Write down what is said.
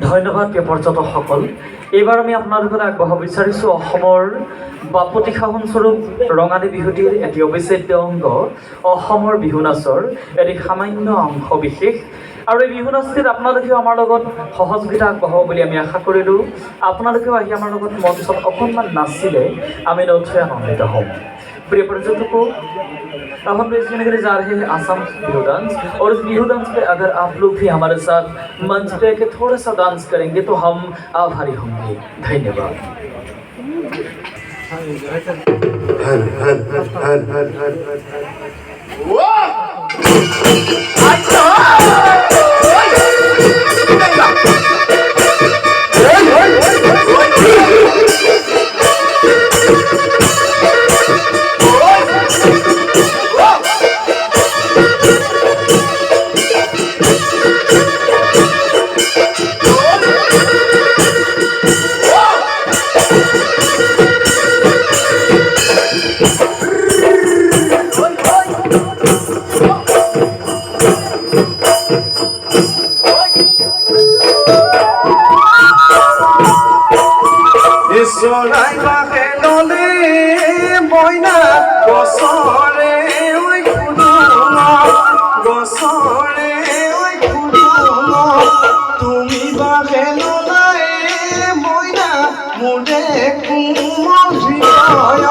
ধন্যবাদ প্ৰিয় পৰ্যটকসকল। এইবাৰ আমি আপোনালোকক আগবঢ়াব বিচাৰিছোঁ অসমৰ বাপতি সাহোন স্বৰূপ ৰঙালী বিহুটিৰ এটি অবিচ্ছেদ্য অংগ অসমৰ বিহু নাচৰ এটি সামান্য অংশ বিশেষ। আৰু এই বিহু নাচটিত আপোনালোকেও আমাৰ লগত সহযোগিতা আগবঢ়াব বুলি আমি আশা কৰিলোঁ। আপোনালোকেও আহি আমাৰ লগত মঞ্চত অকণমান নাচিলে আমি নথৈ আনন্দিত হ'ম। प्रिय पर्यटकों, अब हम पेश करने के लिए जा रहे हैं आसाम बिहू डांस। और इस बिहू डांस पे अगर आप लोग भी हमारे साथ मंच पे के थोड़ा सा डांस करेंगे तो हम आभारी होंगे। धन्यवाद। Sorai bahelole moina gosore oi kudumo gosore oi kudumo tumi bahelole moina mure kumol hiya